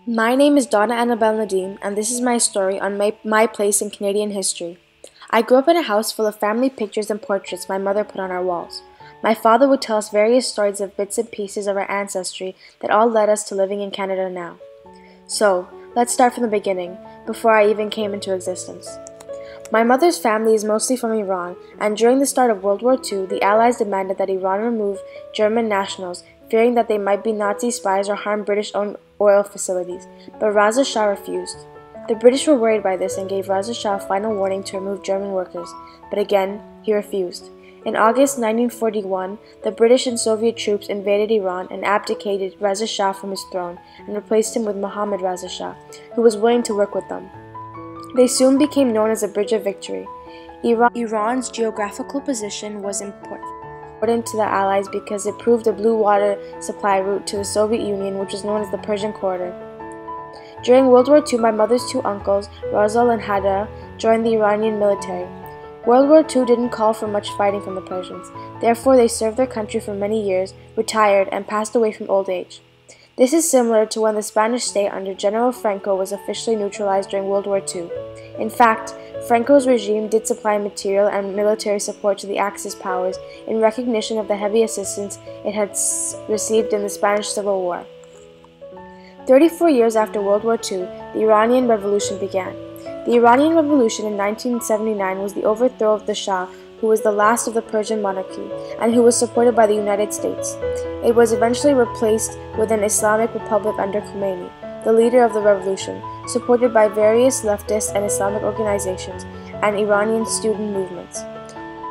My name is Donna Annabelle Nadim, and this is my story on my place in Canadian history. I grew up in a house full of family pictures and portraits my mother put on our walls. My father would tell us various stories of bits and pieces of our ancestry that all led us to living in Canada now. So, let's start from the beginning, before I even came into existence. My mother's family is mostly from Iran, and during the start of World War II, the Allies demanded that Iran remove German nationals, fearing that they might be Nazi spies or harm British-owned oil facilities, but Raza Shah refused. The British were worried by this and gave Raza Shah a final warning to remove German workers, but again, he refused. In August 1941, the British and Soviet troops invaded Iran and abdicated Raza Shah from his throne and replaced him with Mohammad Raza Shah, who was willing to work with them. They soon became known as the Bridge of Victory. Iran's geographical position was important to the Allies because it proved a blue water supply route to the Soviet Union, which was known as the Persian Corridor. During World War II, my mother's two uncles, Razal and Hada, joined the Iranian military. World War II didn't call for much fighting from the Persians. Therefore, they served their country for many years, retired, and passed away from old age. This is similar to when the Spanish state under General Franco was officially neutralized during World War II. In fact, Franco's regime did supply material and military support to the Axis powers in recognition of the heavy assistance it had received in the Spanish Civil War. 34 years after World War II, the Iranian Revolution began. The Iranian Revolution in 1979 was the overthrow of the Shah, who was the last of the Persian monarchy, and who was supported by the United States. It was eventually replaced with an Islamic Republic under Khomeini, the leader of the revolution, supported by various leftist and Islamic organizations and Iranian student movements.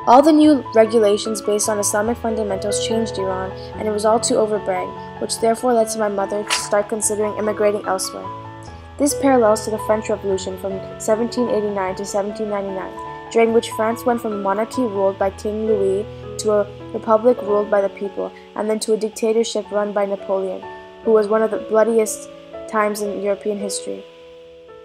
All the new regulations based on Islamic fundamentals changed Iran, and it was all too overbearing, which therefore led to my mother to start considering immigrating elsewhere. This parallels to the French Revolution from 1789 to 1799, during which France went from a monarchy ruled by King Louis to a republic ruled by the people, and then to a dictatorship run by Napoleon, who was one of the bloodiest times in European history.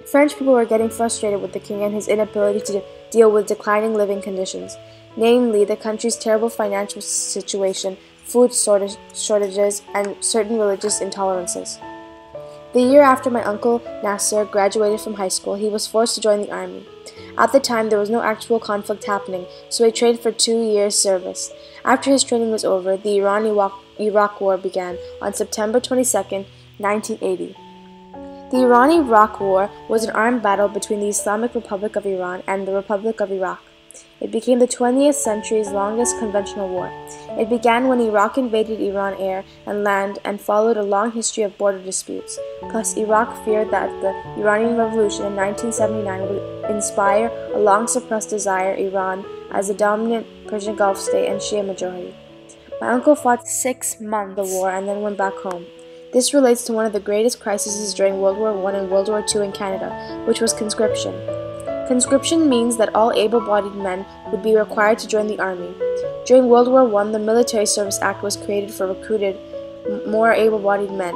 French people were getting frustrated with the king and his inability to deal with declining living conditions, namely the country's terrible financial situation, food shortages, and certain religious intolerances. The year after my uncle Nasser graduated from high school, he was forced to join the army. At the time, there was no actual conflict happening, so he trained for 2 years' service. After his training was over, the Iran-Iraq War began on September 22, 1980. The Iran-Iraq War was an armed battle between the Islamic Republic of Iran and the Republic of Iraq. It became the 20th century's longest conventional war. It began when Iraq invaded Iran air and land and followed a long history of border disputes. Plus, Iraq feared that the Iranian Revolution in 1979 would inspire a long-suppressed desire Iran as the dominant Persian Gulf state and Shia majority. My uncle fought 6 months of the war and then went back home. This relates to one of the greatest crises during World War I and World War II in Canada, which was conscription. Conscription means that all able-bodied men would be required to join the army. During World War I, the Military Service Act was created for recruited more able-bodied men.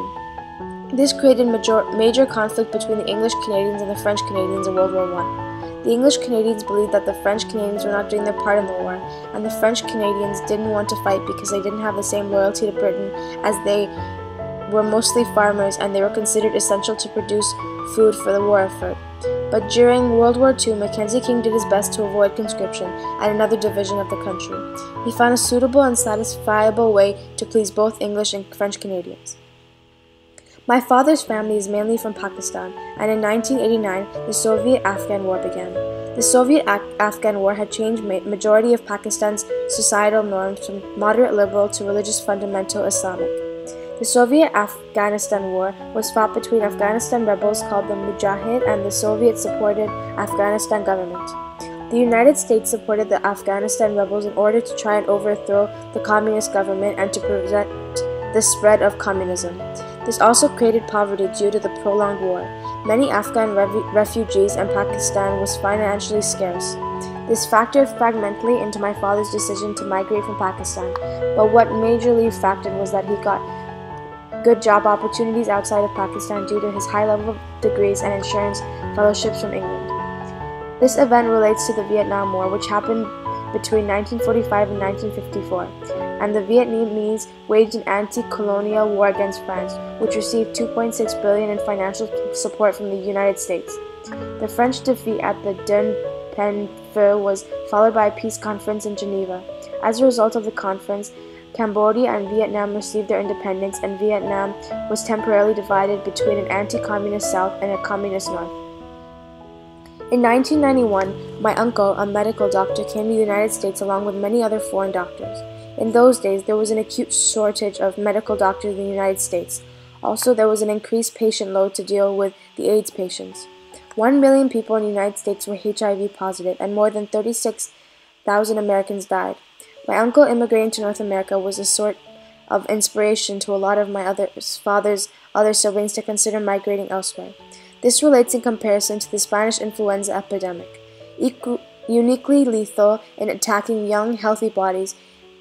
This created major conflict between the English Canadians and the French Canadians in World War I. The English Canadians believed that the French Canadians were not doing their part in the war, and the French Canadians didn't want to fight because they didn't have the same loyalty to Britain, as they were mostly farmers and they were considered essential to produce food for the war effort. But during World War II, Mackenzie King did his best to avoid conscription at another division of the country. He found a suitable and satisfiable way to please both English and French Canadians. My father's family is mainly from Pakistan, and in 1989, the Soviet-Afghan War began. The Soviet-Afghan War had changed majority of Pakistan's societal norms from moderate liberal to religious fundamental Islamic. The Soviet-Afghanistan War was fought between Afghanistan rebels called the Mujahid and the Soviet-supported Afghanistan government. The United States supported the Afghanistan rebels in order to try and overthrow the communist government and to prevent the spread of communism. This also created poverty due to the prolonged war. Many Afghan refugees and Pakistan was financially scarce. This factored fragmentally into my father's decision to migrate from Pakistan, but what majorly factored was that he got good job opportunities outside of Pakistan due to his high level of degrees and insurance fellowships from England. This event relates to the Vietnam War, which happened between 1945 and 1954, and the Vietnamese waged an anti-colonial war against France, which received $2.6 billion in financial support from the United States. The French defeat at the Dien Bien Phu was followed by a peace conference in Geneva. As a result of the conference, Cambodia and Vietnam received their independence, and Vietnam was temporarily divided between an anti-communist South and a communist North. In 1991, my uncle, a medical doctor, came to the United States along with many other foreign doctors. In those days, there was an acute shortage of medical doctors in the United States. Also, there was an increased patient load to deal with the AIDS patients. 1 million people in the United States were HIV positive, and more than 36,000 Americans died. My uncle immigrating to North America was a sort of inspiration to a lot of my father's other siblings to consider migrating elsewhere. This relates in comparison to the Spanish influenza epidemic, uniquely lethal in attacking young, healthy bodies,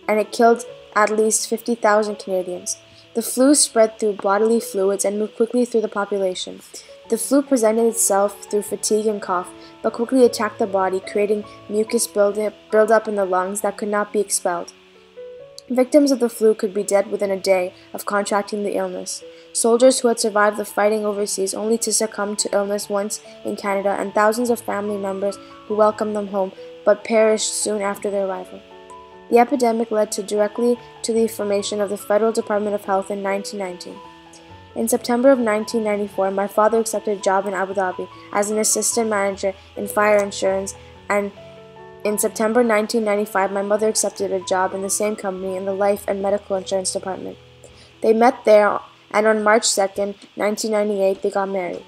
and it killed at least 50,000 Canadians. The flu spread through bodily fluids and moved quickly through the population. The flu presented itself through fatigue and cough, but quickly attacked the body, creating mucus buildup in the lungs that could not be expelled. Victims of the flu could be dead within a day of contracting the illness. Soldiers who had survived the fighting overseas only to succumb to illness once in Canada, and thousands of family members who welcomed them home but perished soon after their arrival. The epidemic led directly to the formation of the Federal Department of Health in 1919. In September of 1994, my father accepted a job in Abu Dhabi as an assistant manager in fire insurance, and in September 1995, my mother accepted a job in the same company in the life and medical insurance department. They met there, and on March 2, 1998, they got married.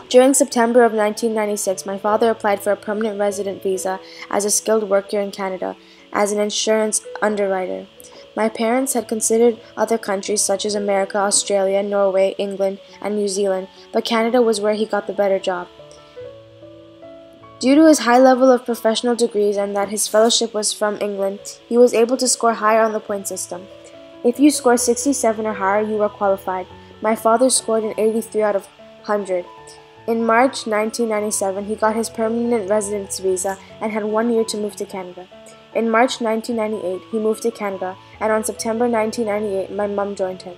During September of 1996, my father applied for a permanent resident visa as a skilled worker in Canada as an insurance underwriter. My parents had considered other countries such as America, Australia, Norway, England, and New Zealand, but Canada was where he got the better job. Due to his high level of professional degrees and that his fellowship was from England, he was able to score higher on the point system. If you score 67 or higher, you were qualified. My father scored an 83 out of 100. In March 1997, he got his permanent residence visa and had 1 year to move to Canada. In March 1998, he moved to Canada, and on September 1998, my mum joined him.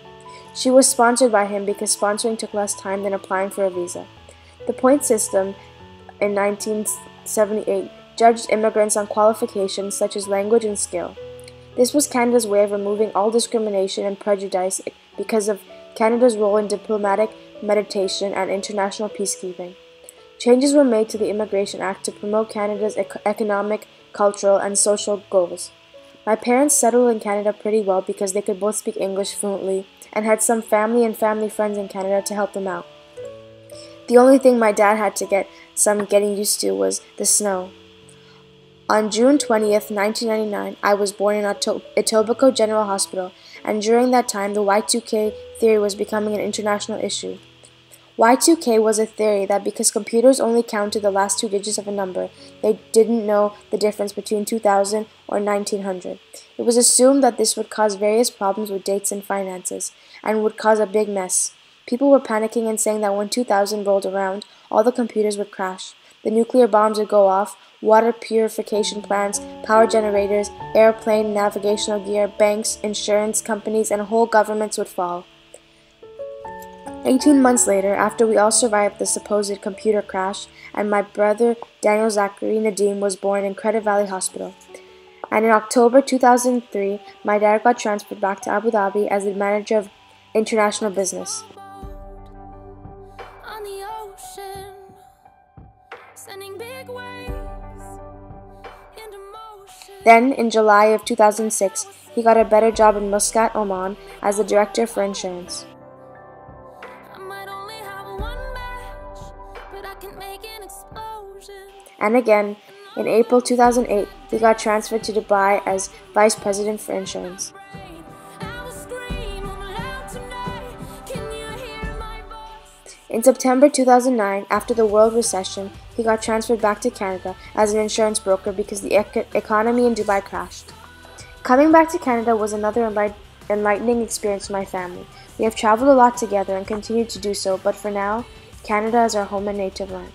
She was sponsored by him because sponsoring took less time than applying for a visa. The point system in 1978 judged immigrants on qualifications such as language and skill. This was Canada's way of removing all discrimination and prejudice because of Canada's role in diplomatic mediation and international peacekeeping. Changes were made to the Immigration Act to promote Canada's economic, cultural, and social goals. My parents settled in Canada pretty well because they could both speak English fluently and had some family and family friends in Canada to help them out. The only thing my dad had to get some getting used to was the snow. On June 20th, 1999, I was born in Etobicoke General Hospital, and during that time, the Y2K theory was becoming an international issue. Y2K was a theory that because computers only counted the last 2 digits of a number, they didn't know the difference between 2000 or 1900. It was assumed that this would cause various problems with dates and finances, and would cause a big mess. People were panicking and saying that when 2000 rolled around, all the computers would crash. The nuclear bombs would go off, water purification plants, power generators, airplane, navigational gear, banks, insurance companies, and whole governments would fall. 18 months later, after we all survived the supposed computer crash, and my brother Daniel Zachary Nadim was born in Credit Valley Hospital. And in October 2003, my dad got transferred back to Abu Dhabi as the manager of international business. Then, in July of 2006, he got a better job in Muscat, Oman, as the director for insurance. And again, in April 2008, he got transferred to Dubai as vice president for insurance. In September 2009, after the world recession, he got transferred back to Canada as an insurance broker because the economy in Dubai crashed. Coming back to Canada was another enlightening experience for my family. We have traveled a lot together and continue to do so, but for now, Canada is our home and native land.